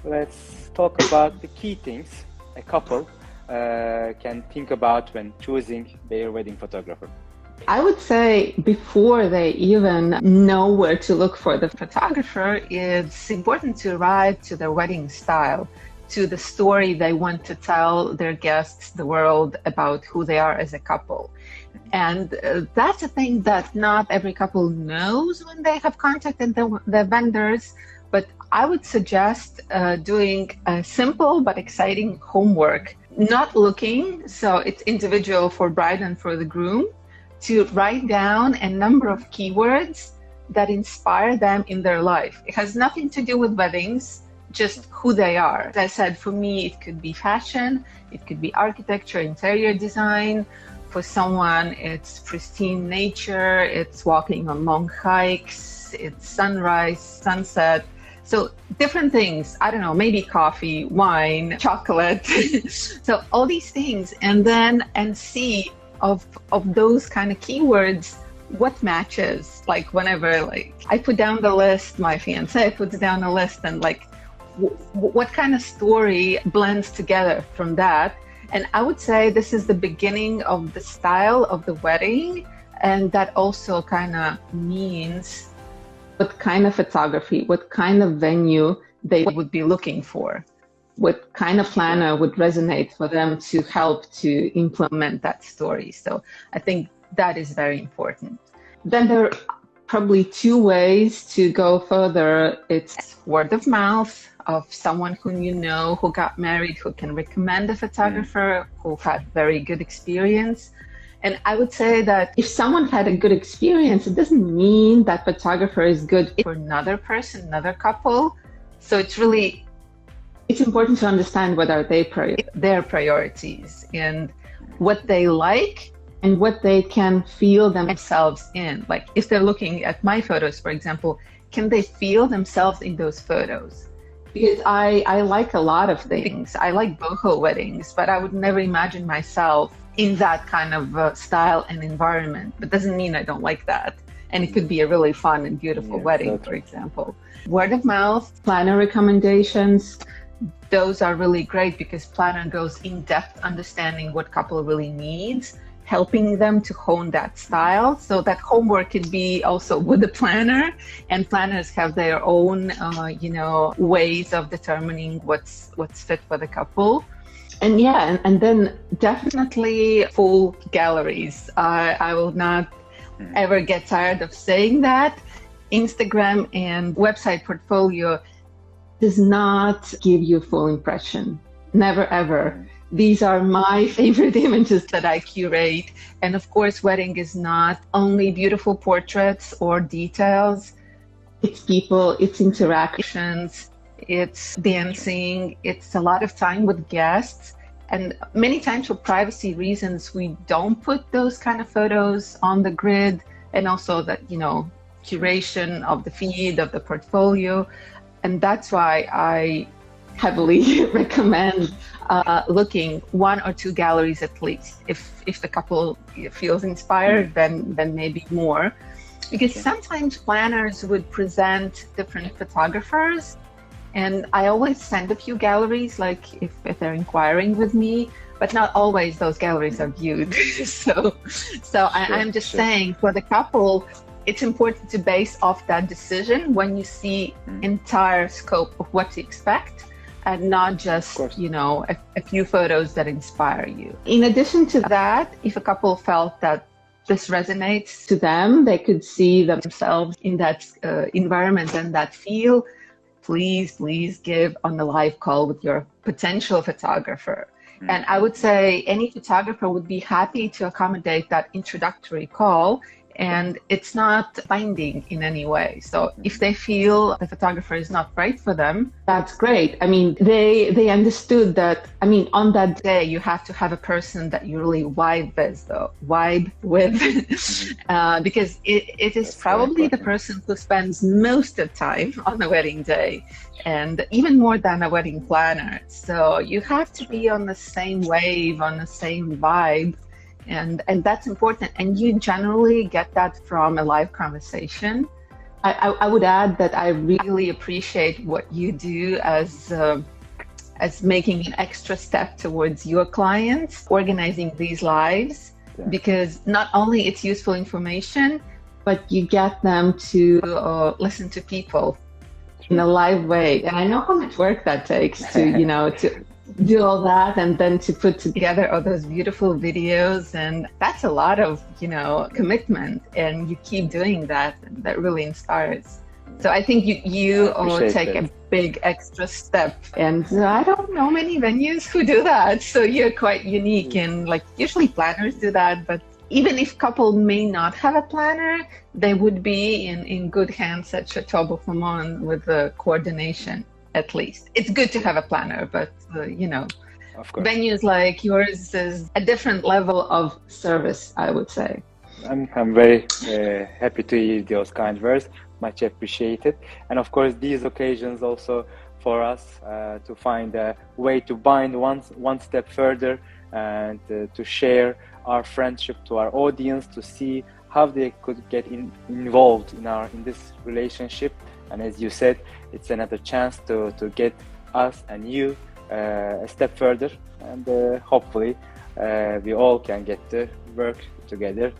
let's talk about the key things a couple can think about when choosing their wedding photographer. I would say before they even know where to look for the photographer, it's important to arrive to their wedding style, to the story they want to tell their guests, the world, about who they are as a couple. And that's a thing that not every couple knows when they have contacted the vendors. But I would suggest doing a simple but exciting homework, not looking, so it's individual for bride and for the groom, to write down a number of keywords that inspire them in their life. It has nothing to do with weddings, just who they are. As I said, for me, it could be fashion, it could be architecture, interior design. For someone, it's pristine nature, it's walking on long hikes, it's sunrise, sunset. So different things, I don't know, maybe coffee, wine, chocolate. So all these things, and see of those kind of keywords, what matches. Like whenever I put down the list, my fiance puts down a list, and what kind of story blends together from that. And I would say this is the beginning of the style of the wedding, and that also kind of means what kind of photography, what kind of venue they would be looking for, what kind of planner would resonate for them to help to implement that story. So I think that is very important. Then there are probably two ways to go further. It's word of mouth of someone whom you know, who got married, who can recommend a photographer, who had very good experience. And I would say that if someone had a good experience, it doesn't mean that photographer is good for another person, another couple. So it's important to understand what are their priorities and what they like and what they can feel themselves in. Like if they're looking at my photos, for example, can they feel themselves in those photos? Because I like a lot of things. I like boho weddings, but I would never imagine myself in that kind of style and environment. But doesn't mean I don't like that. And it could be a really fun and beautiful wedding, for example. Word of mouth, planner recommendations, those are really great because planner goes in-depth understanding what couple really needs, helping them to hone that style. So that homework could be also with the planner, and planners have their own, ways of determining what's fit for the couple. And and then definitely full galleries. I will not ever get tired of saying that. Instagram and website portfolio does not give you a full impression. Never, ever. These are my favorite images that I curate. And of course, wedding is not only beautiful portraits or details. It's people, it's interactions, it's dancing, it's a lot of time with guests. And many times for privacy reasons, we don't put those kind of photos on the grid, and also that, curation of the feed, of the portfolio. And that's why I heavily recommend looking one or two galleries at least. If the couple feels inspired, then maybe more. Because sometimes planners would present different photographers, and I always send a few galleries, like if they're inquiring with me, but not always those galleries are viewed. So I'm just saying, for the couple, it's important to base off that decision when you see entire scope of what to expect, and not just, a few photos that inspire you. In addition to that, if a couple felt that this resonates to them, they could see themselves in that environment and that feel, please give on the live call with your potential photographer. And I would say any photographer would be happy to accommodate that introductory call, and it's not binding in any way. So if they feel the photographer is not right for them, that's great. I mean, they understood that, on that day, you have to have a person that you really vibe with, because it is probably the person who spends most of the time on the wedding day, and even more than a wedding planner. So you have to be on the same wave, on the same vibe. And that's important. And you generally get that from a live conversation. I would add that I really appreciate what you do as making an extra step towards your clients, organizing these lives, because not only it's useful information, but you get them to listen to people in a live way. And I know how much work that takes to, to do all that and then to put together all those beautiful videos. And that's a lot of, commitment. And you keep doing that. And that really inspires. So I think you take a big extra step. And I don't know many venues who do that. So you're quite unique. And usually planners do that, but even if couple may not have a planner, they would be in good hands at Château Bouffémont with the coordination, at least. It's good to have a planner, but, of course, venues like yours is a different level of service, I would say. I'm very happy to hear those kind words, much appreciated. And of course, these occasions also for us to find a way to bind one step further and to share our friendship to our audience, to see how they could get involved in this relationship. And as you said, it's another chance to get us and you a step further, and hopefully we all can get to work together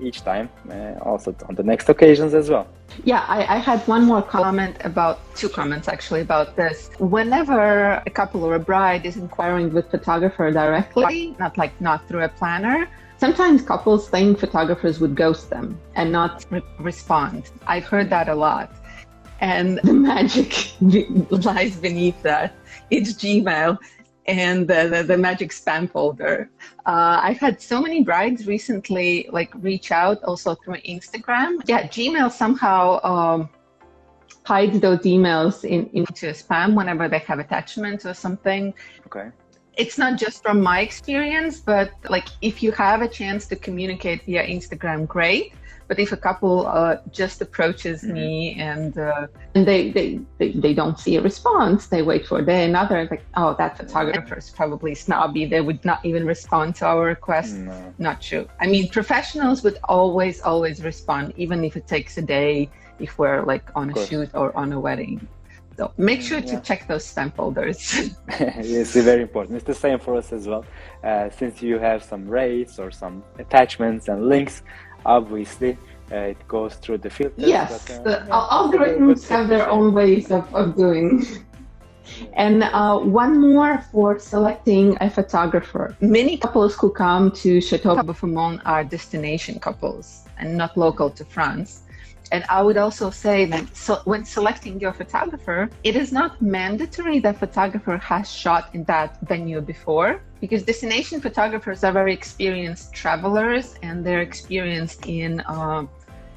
each time, also on the next occasions as well. Yeah, I had two comments actually about this. Whenever a couple or a bride is inquiring with photographer directly, not through a planner, sometimes couples think photographers would ghost them and not respond. I've heard that a lot. And the magic lies beneath that. It's Gmail and the magic spam folder. I've had so many brides recently reach out also through Instagram. Yeah, Gmail somehow hides those emails into spam whenever they have attachments or something. Okay. It's not just from my experience, but if you have a chance to communicate via Instagram, great. But if a couple just approaches me and they don't see a response, they wait for a day, another, that photographer is probably snobby. They would not even respond to our request. No. Not true. I mean, professionals would always respond, even if it takes a day, if we're on a shoot or on a wedding. So make sure to check those spam folders. It's very important. It's the same for us as well. Since you have some rates or some attachments and links, obviously it goes through the filters. Yes, the algorithms have their own ways of doing. And one more for selecting a photographer. Many couples who come to Château Bouffémont are destination couples and not local to France. And I would also say that when selecting your photographer, it is not mandatory that photographer has shot in that venue before, because destination photographers are very experienced travelers and they're experienced in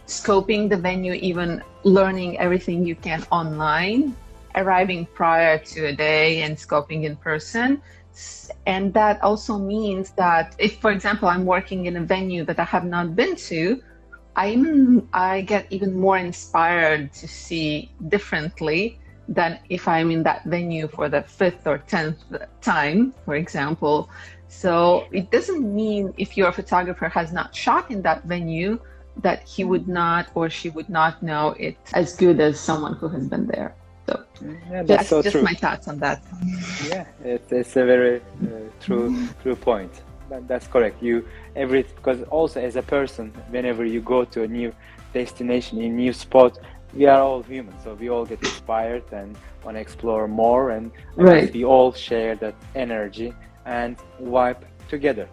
scoping the venue, even learning everything you can online, arriving prior to a day and scoping in person. And that also means that if, for example, I'm working in a venue that I have not been to, I get even more inspired to see differently than if I'm in that venue for the 5th or 10th time, for example. So it doesn't mean if your photographer has not shot in that venue that he would not or she would not know it as good as someone who has been there. So that's so just true. My thoughts on that. Yeah, it's a very true point. That's correct. Because also as a person, whenever you go to a new destination, a new spot, we are all human, so we all get inspired and want to explore more, and right. We all share that energy and vibe together.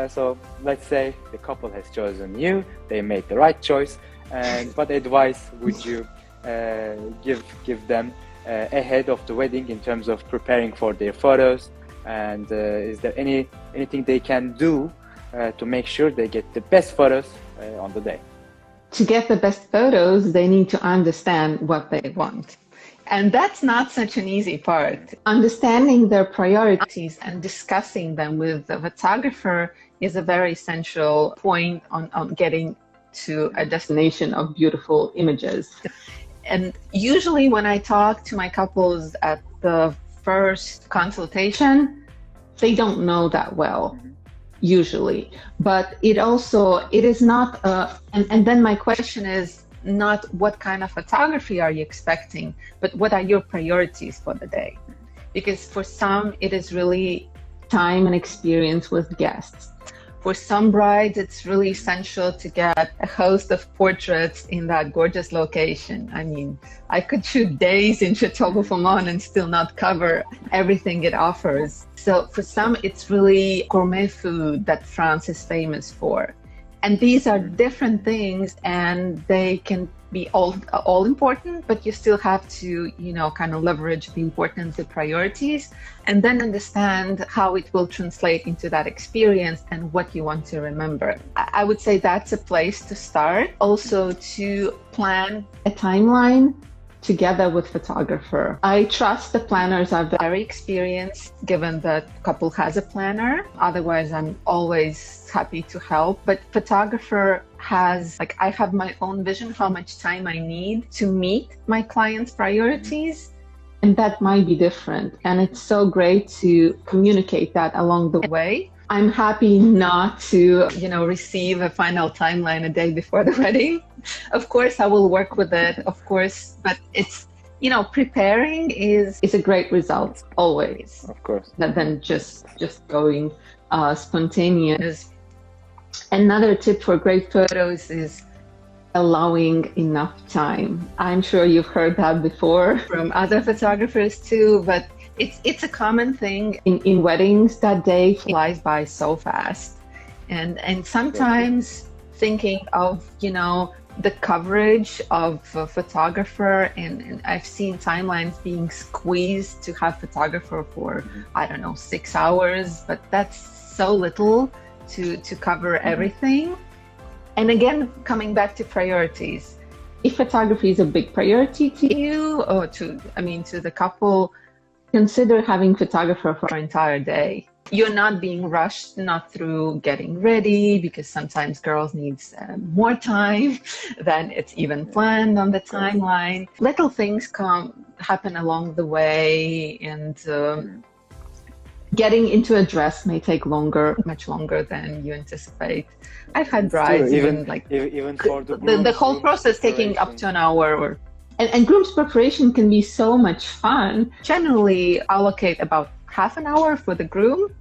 So let's say the couple has chosen you, they made the right choice, and what advice would you give them ahead of the wedding in terms of preparing for their photos? And is there anything they can do to make sure they get the best photos on the day? To get the best photos, they need to understand what they want. And that's not such an easy part. Understanding their priorities and discussing them with the photographer is a very essential point on getting to a destination of beautiful images. And usually when I talk to my couples at the first consultation, they don't know that well, usually. But it is not, and then my question is not what kind of photography are you expecting, but what are your priorities for the day? Because for some, it is really time and experience with guests. For some brides, it's really essential to get a host of portraits in that gorgeous location. I mean, I could shoot days in Château Bouffémont and still not cover everything it offers. So for some, it's really gourmet food that France is famous for. And these are different things, and they can be all important, but you still have to, kind of leverage the importance of priorities and then understand how it will translate into that experience and what you want to remember. I would say that's a place to start. Also to plan a timeline together with photographer. I trust the planners are very experienced, given that couple has a planner. Otherwise, I'm always happy to help. But photographer has, I have my own vision, how much time I need to meet my client's priorities. And that might be different. And it's so great to communicate that along the way. I'm happy not to, receive a final timeline a day before the wedding. Of course, I will work with it, of course, but it's, preparing is a great result always. Of course. Than just going spontaneous. Another tip for great photos is allowing enough time. I'm sure you've heard that before from other photographers too, but it's a common thing in weddings. That day flies by so fast. And sometimes thinking of, the coverage of a photographer, and I've seen timelines being squeezed to have photographer for, 6 hours, but that's so little to cover everything. And again, coming back to priorities, if photography is a big priority to you or to the couple, consider having photographer for an entire day. You're not being rushed, not through getting ready, because sometimes girls need more time than it's even planned on the timeline. Little things happen along the way, and getting into a dress may take much longer than you anticipate. I've had brides even for the whole process taking up to an hour. And groom's preparation can be so much fun. Generally, allocate about half an hour for the groom,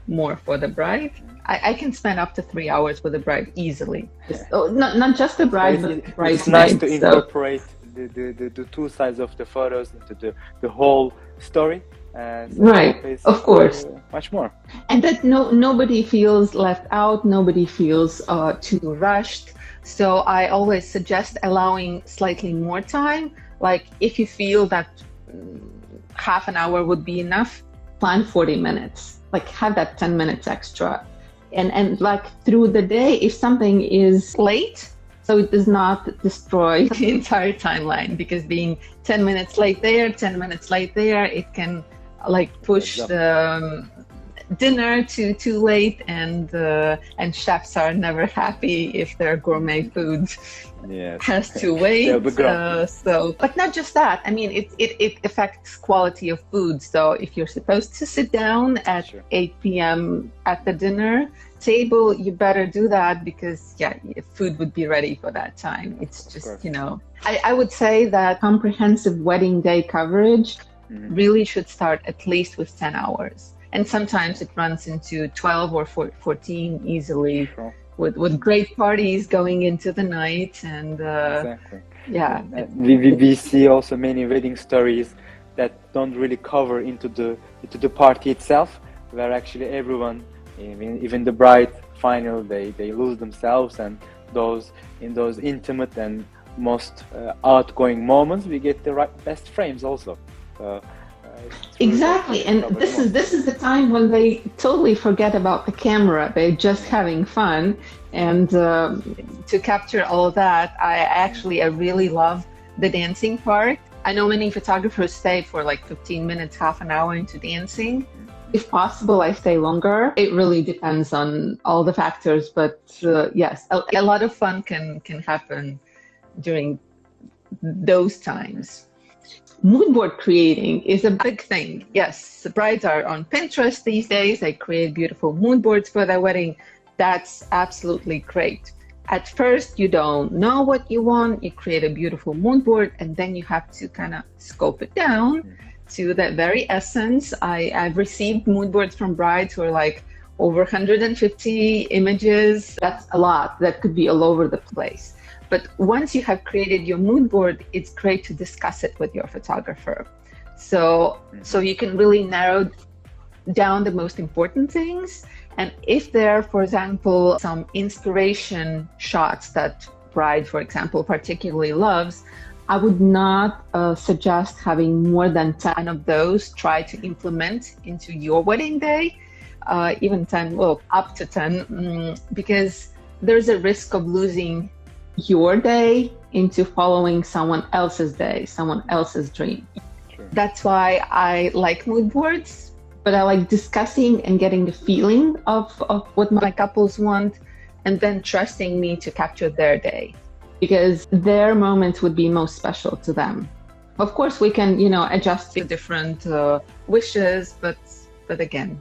more for the bride. I can spend up to 3 hours with the bride easily. Not just the bride, but bridesmaids. It's nice to incorporate the two sides of the photos into the whole story. Right, of course. Much more. And that nobody feels left out, nobody feels too rushed. So I always suggest allowing slightly more time. Like if you feel that half an hour would be enough, plan 40 minutes. Like have that 10 minutes extra. And like through the day, if something is late, so it does not destroy the entire timeline, because being 10 minutes late there, 10 minutes late there, it can push the dinner too late, and chefs are never happy if their gourmet food has to wait. But not just that. I mean, it affects quality of food. So if you're supposed to sit down at 8 p.m. at the dinner table, you better do that, because food would be ready for that time. It's just, I would say that comprehensive wedding day coverage really should start at least with 10 hours. And sometimes it runs into 12 or 14 easily, with great parties going into the night. And we see also many wedding stories that don't really cover into the party itself, where actually everyone, even the bride, finally they lose themselves, and those intimate and most outgoing moments, we get the best frames also. Exactly, and this is the time when they totally forget about the camera. They're just having fun, and to capture all of that, I really love the dancing part. I know many photographers stay for 15 minutes, half an hour into dancing. If possible, I stay longer. It really depends on all the factors, but yes, a lot of fun can happen during those times. Mood board creating is a big thing. Yes, the brides are on Pinterest these days. They create beautiful mood boards for their wedding. That's absolutely great. at first you don't know what you want, you create a beautiful mood board, and then you have to kind of scope it down to that very essence. I've received mood boards from brides who are like over 150 images. That's a lot. That could be all over the place. But once you have created your mood board, it's great to discuss it with your photographer. So you can really narrow down the most important things. And if there are, for example, some inspiration shots that bride, for example, particularly loves, I would not suggest having more than 10 of those try to implement into your wedding day, even 10, well, up to 10, because there's a risk of losing your day into following someone else's day, someone else's dream. Sure. That's why I like mood boards, but I like discussing and getting the feeling of what my couples want, and then trusting me to capture their day, because their moments would be most special to them. Of course, we can, adjust to different wishes, but again,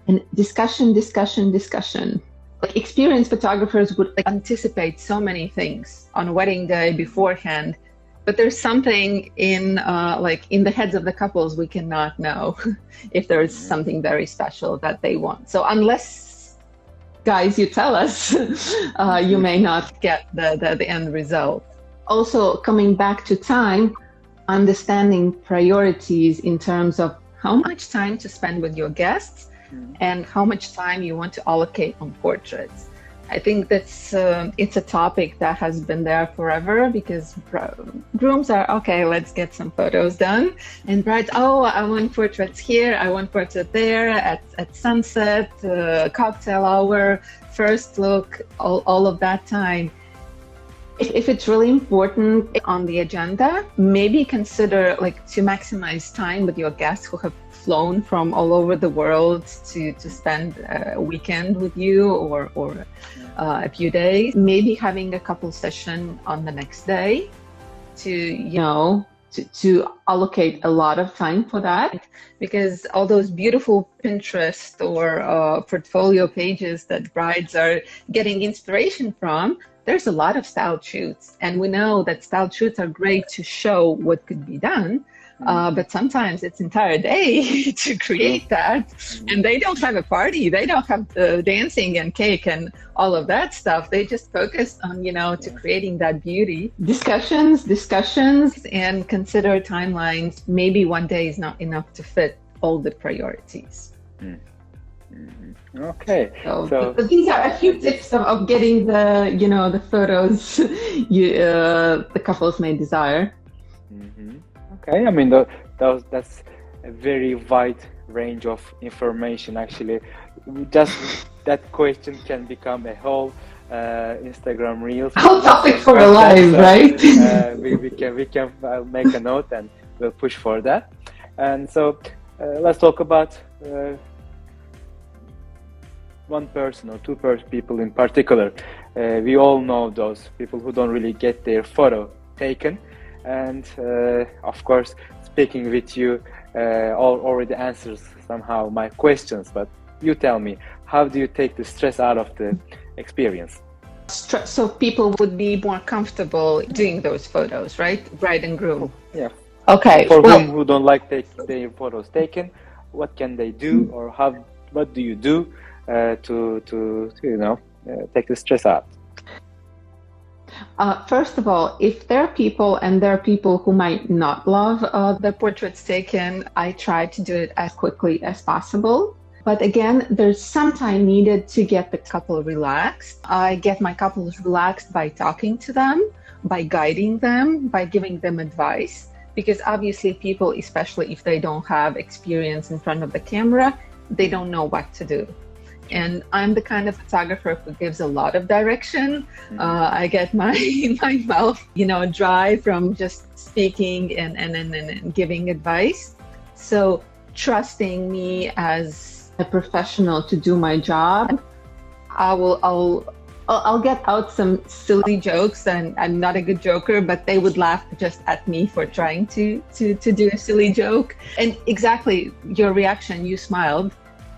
and discussion. Like experienced photographers would anticipate so many things on wedding day beforehand, but there's something in the heads of the couples we cannot know if there's something very special that they want. So unless, guys, you tell us, you may not get the end result. Also, coming back to time, understanding priorities in terms of how much time to spend with your guests and how much time you want to allocate on portraits. I think that's it's a topic that has been there forever, because grooms are, okay, let's get some photos done. And brides, I want portraits here, I want portrait there, at sunset, cocktail hour, first look, all of that time. If it's really important on the agenda, maybe consider to maximize time with your guests who have flown from all over the world to spend a weekend with you or a few days. Maybe having a couple session on the next day to allocate a lot of time for that, because all those beautiful Pinterest or portfolio pages that brides are getting inspiration from, there's a lot of style shoots, and we know that style shoots are great to show what could be done. But sometimes it's entire day to create that, and they don't have a party. They don't have dancing and cake and all of that stuff. They just focus on, to creating that beauty. Discussions, and consider timelines. Maybe one day is not enough to fit all the priorities. Okay. So these are a few tips of getting the photos the couples may desire. Okay, I mean, that's a very wide range of information, actually. Just that question can become a whole Instagram Reels. Whole topic for a live, right? We can make a note and we'll push for that. And so let's talk about one person or two people in particular. We all know those people who don't really get their photo taken. And of course, speaking with you already answers somehow my questions, but you tell me, how do you take the stress out of the experience? So people would be more comfortable doing those photos, right? Bride and groom. Yeah. Okay. For whom who don't like their photos taken, what can they do, or what do you do to take the stress out? First of all, if there are people who might not love the portraits taken, I try to do it as quickly as possible. But again, there's some time needed to get the couple relaxed. I get my couples relaxed by talking to them, by guiding them, by giving them advice. Because obviously people, especially if they don't have experience in front of the camera, they don't know what to do. And I'm the kind of photographer who gives a lot of direction. I get my mouth, dry from just speaking and giving advice. So trusting me as a professional to do my job, I'll get out some silly jokes, and I'm not a good joker, but they would laugh just at me for trying to do a silly joke. And exactly your reaction, you smiled.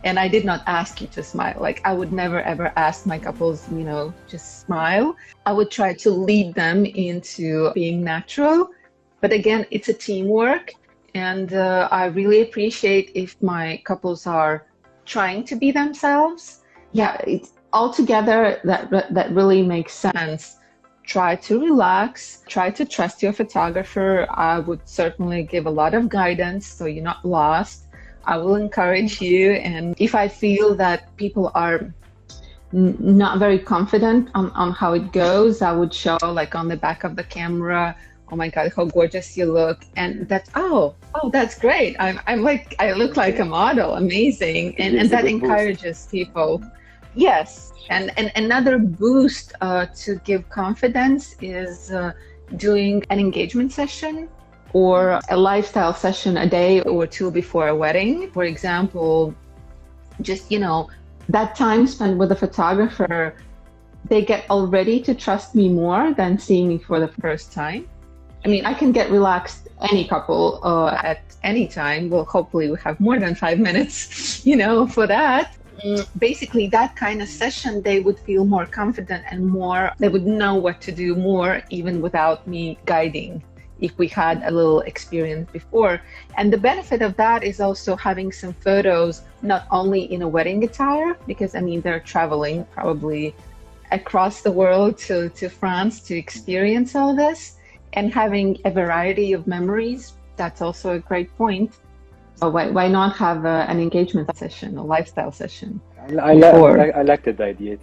And I did not ask you to smile. Like I would never ever ask my couples, just smile. I would try to lead them into being natural. But again, it's a teamwork. And I really appreciate if my couples are trying to be themselves. Yeah, it's altogether that really makes sense. Try to relax, try to trust your photographer. I would certainly give a lot of guidance so you're not lost. I will encourage you. And if I feel that people are not very confident on how it goes, I would show like on the back of the camera, oh my God, how gorgeous you look. And that's, oh, that's great. I'm like, I look like a model, amazing. And that encourages people. Yes. And another boost to give confidence is doing an engagement session or a lifestyle session a day or two before a wedding. For example, just, that time spent with a photographer, they get already to trust me more than seeing me for the first time. I mean, I can get relaxed any couple at any time. Well, hopefully we have more than 5 minutes, for that. Basically, that kind of session, they would feel more confident and they would know what to do more, even without me guiding, if we had a little experience before. And the benefit of that is also having some photos, not only in a wedding attire, because they're traveling probably across the world to France to experience all this, and having a variety of memories. That's also a great point. So why not have an engagement session, a lifestyle session? I like that idea.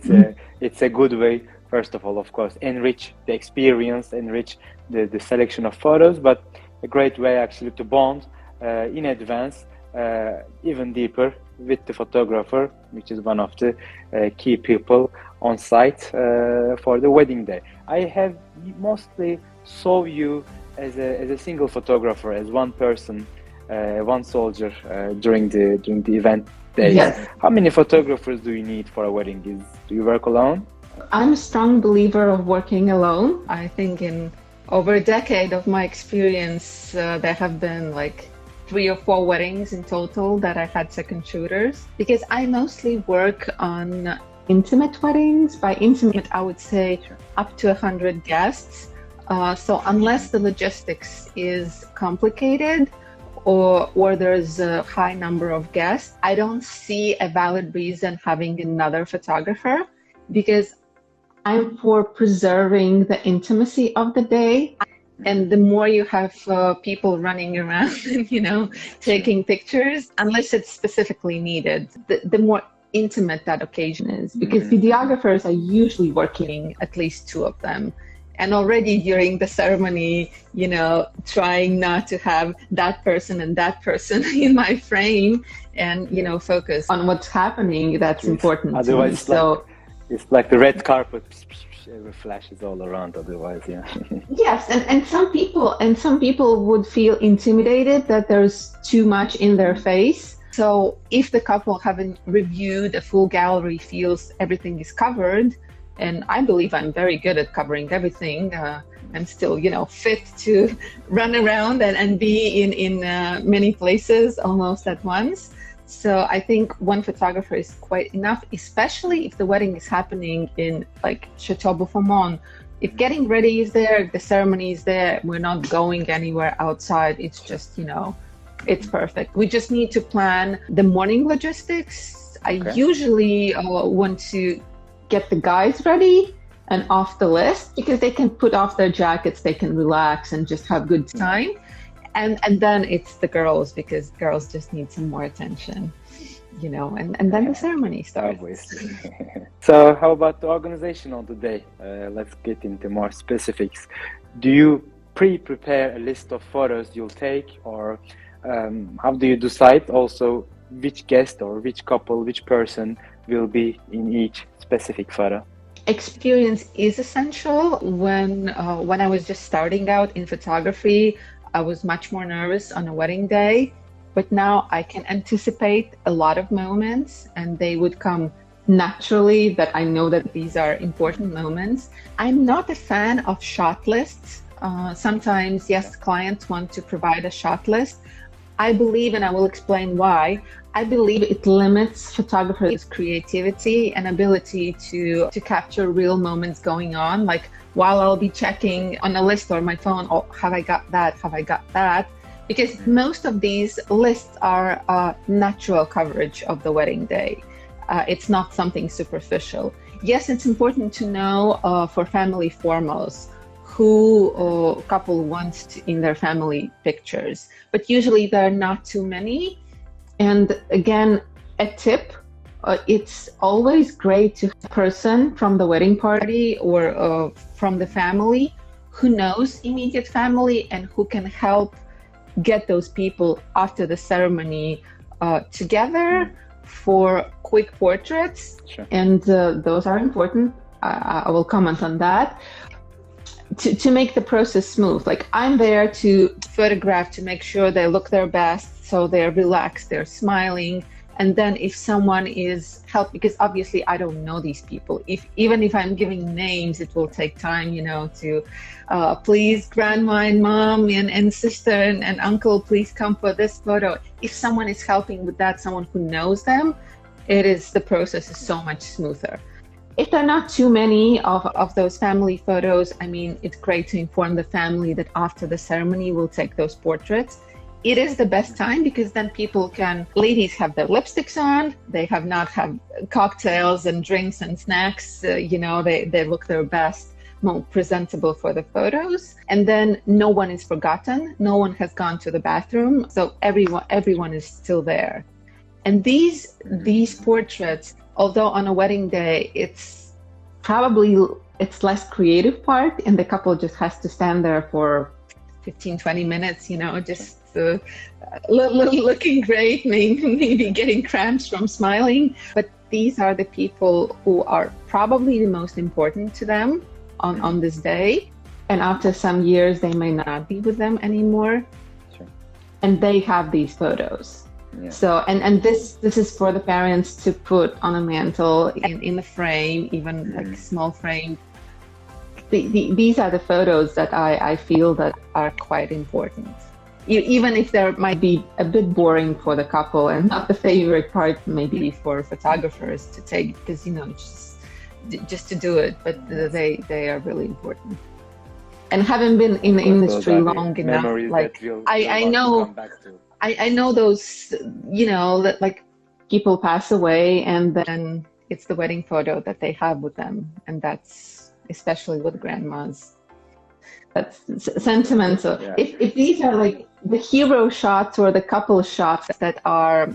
It's a good way, first of all, of course, enrich the experience, enrich the selection of photos, but a great way actually to bond in advance, even deeper with the photographer, which is one of the key people on site for the wedding day. I have mostly saw you as a single photographer, as one person, one soldier during the event days. Yes. How many photographers do you need for a wedding? Do you work alone? I'm a strong believer of working alone. I think in over a decade of my experience, there have been like 3 or 4 weddings in total that I had second shooters, because I mostly work on intimate weddings. By intimate, I would say up to 100 guests. So unless the logistics is complicated or there's a high number of guests, I don't see a valid reason having another photographer, because I'm for preserving the intimacy of the day. And the more you have people running around and, taking pictures, unless it's specifically needed, the more intimate that occasion is, because videographers are usually working at least 2 of them. And already during the ceremony, trying not to have that person and that person in my frame and, focus on what's happening. That's important. Otherwise, it's like the red carpet. Every flash is all around otherwise, yeah. Yes, and some people would feel intimidated that there's too much in their face. So if the couple haven't reviewed a full gallery, feels everything is covered, and I believe I'm very good at covering everything. I'm still, fit to run around and be in many places almost at once. So I think one photographer is quite enough, especially if the wedding is happening in like Château Bouffémont. If getting ready is there, if the ceremony is there, we're not going anywhere outside. It's just, it's perfect. We just need to plan the morning logistics. I usually want to get the guys ready and off the list, because they can put off their jackets, they can relax and just have good time. And then it's the girls, because girls just need some more attention, and then the ceremony starts. So how about the organization of the day? Let's get into more specifics. Do you prepare a list of photos you'll take, or how do you decide also which guest or which couple, which person will be in each specific photo? Experience is essential. When I was just starting out in photography, I was much more nervous on a wedding day, but now I can anticipate a lot of moments and they would come naturally, that I know that these are important moments. I'm not a fan of shot lists. Sometimes, yes, clients want to provide a shot list. I believe, and I will explain why, I believe it limits photographers' creativity and ability to capture real moments going on. Like while I'll be checking on a list or my phone, oh, have I got that? Have I got that? Because most of these lists are natural coverage of the wedding day. It's not something superficial. Yes, it's important to know for family foremost who couple wants in their family pictures, but usually there are not too many. And again, a tip, it's always great to have a person from the wedding party or from the family who knows immediate family and who can help get those people after the ceremony together for quick portraits. Sure. And those are important. I will comment on that. To make the process smooth. Like I'm there to photograph to make sure they look their best, so they're relaxed, they're smiling. And then if someone is help, because obviously I don't know these people. Even if I'm giving names, it will take time, to please grandma and mom and sister and uncle, please come for this photo. If someone is helping with that, someone who knows them, the process is so much smoother. If there are not too many of those family photos, it's great to inform the family that after the ceremony, we'll take those portraits. It is the best time because then ladies have their lipsticks on, they have not have cocktails and drinks and snacks, they look their best, more presentable for the photos. And then no one is forgotten, no one has gone to the bathroom, so everyone is still there. And these portraits, although on a wedding day, it's less creative part and the couple just has to stand there for 15, 20 minutes, just looking great, maybe getting cramps from smiling. But these are the people who are probably the most important to them on this day. And after some years, they may not be with them anymore. Sure. And they have these photos. Yeah. So, and this is for the parents to put on a mantle in a frame, even like small frame. These are the photos that I feel that are quite important. Even if there might be a bit boring for the couple and not the favorite part maybe for photographers to take, because, just to do it, but they are really important. And having been in the industry long enough, like I know. I know those, that like people pass away and then it's the wedding photo that they have with them. And that's especially with grandmas. That's sentimental. Yeah. If these are like the hero shots or the couple shots that are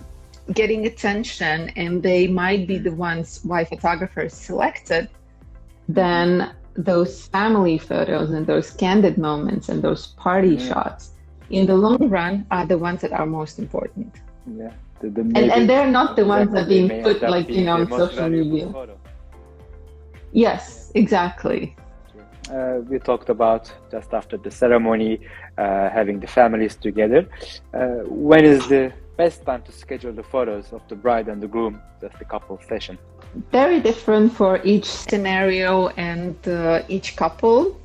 getting attention and they might be the ones why photographers selected, then those family photos and those candid moments and those party shots in the long run are the ones that are most important. Yeah. And they're not the ones that are being put on social media. Yes, exactly. We talked about just after the ceremony, having the families together. When is the best time to schedule the photos of the bride and the groom, just the couple session? Very different for each scenario and each couple.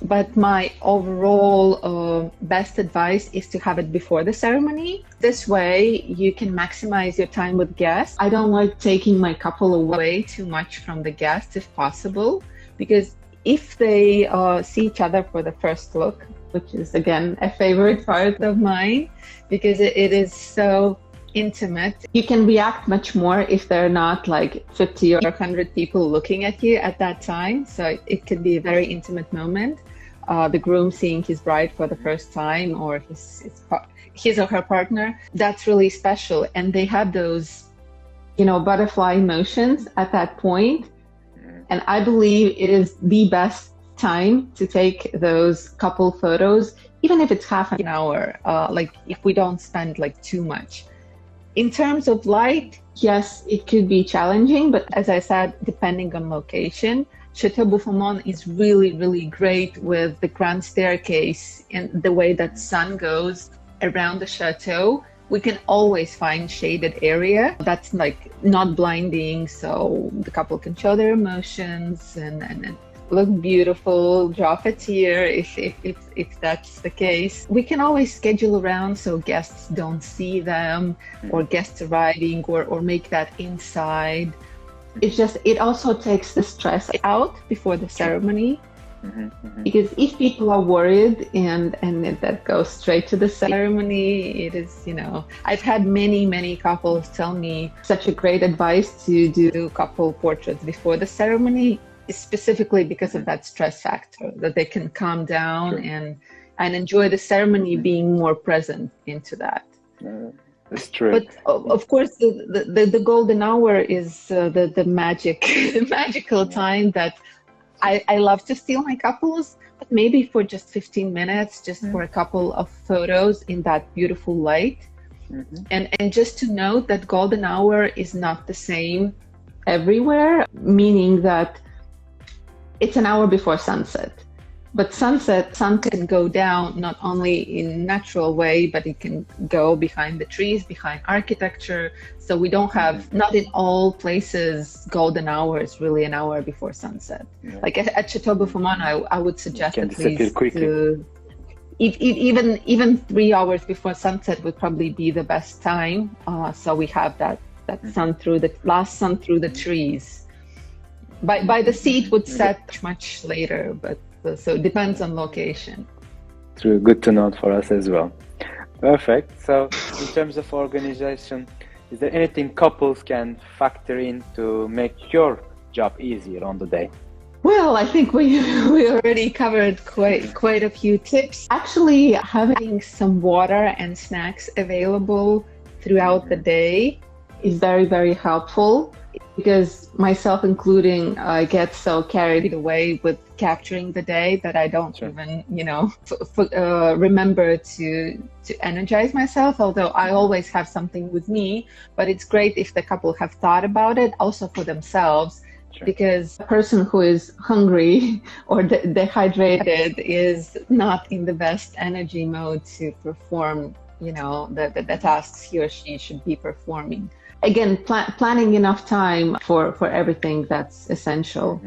But my overall best advice is to have it before the ceremony. This way you can maximize your time with guests. I don't like taking my couple away too much from the guests if possible, because if they see each other for the first look, which is again a favorite part of mine, because it is so intimate, you can react much more if there are not like 50 or 100 people looking at you at that time. So it could be a very intimate moment. The groom seeing his bride for the first time, or his or her partner, that's really special. And they have those, butterfly emotions at that point. And I believe it is the best time to take those couple photos, even if it's half an hour, like if we don't spend like too much. In terms of light, yes, it could be challenging, but as I said, depending on location, Château Bouffémont is really, really great with the grand staircase and the way that sun goes around the chateau. We can always find shaded area that's like not blinding, so the couple can show their emotions and look beautiful, drop a tear if that's the case. We can always schedule around so guests don't see them, or guests arriving, or make that inside. It also takes the stress out before the ceremony. Because if people are worried and that goes straight to the ceremony, it is, I've had many couples tell me such a great advice to do couple portraits before the ceremony, specifically because of that stress factor, that they can calm down and enjoy the ceremony, being more present into that. That's true. But of course, the golden hour is the magical time that I love to steal my couples, but maybe for just 15 minutes, just for a couple of photos in that beautiful light. And just to note that golden hour is not the same everywhere, meaning that it's an hour before sunset. But sun can go down not only in natural way, but it can go behind the trees, behind architecture. So we don't have, not in all places, golden hour is really an hour before sunset. Like at Château Bouffémont, I would suggest at least even 3 hours before sunset would probably be the best time. So we have that sun through the last sun through the trees. By the sea it would set much later, but so it depends on location. True, good to note for us as well. Perfect. So in terms of organization, is there anything couples can factor in to make your job easier on the day? Well, I think we already covered quite a few tips. Actually, having some water and snacks available throughout the day is very, very helpful, because myself including, I get so carried away with capturing the day that I don't even, remember to energize myself, although I always have something with me. But it's great if the couple have thought about it also for themselves, because a person who is hungry or dehydrated is not in the best energy mode to perform, the tasks he or she should be performing. Again, planning enough time for everything that's essential.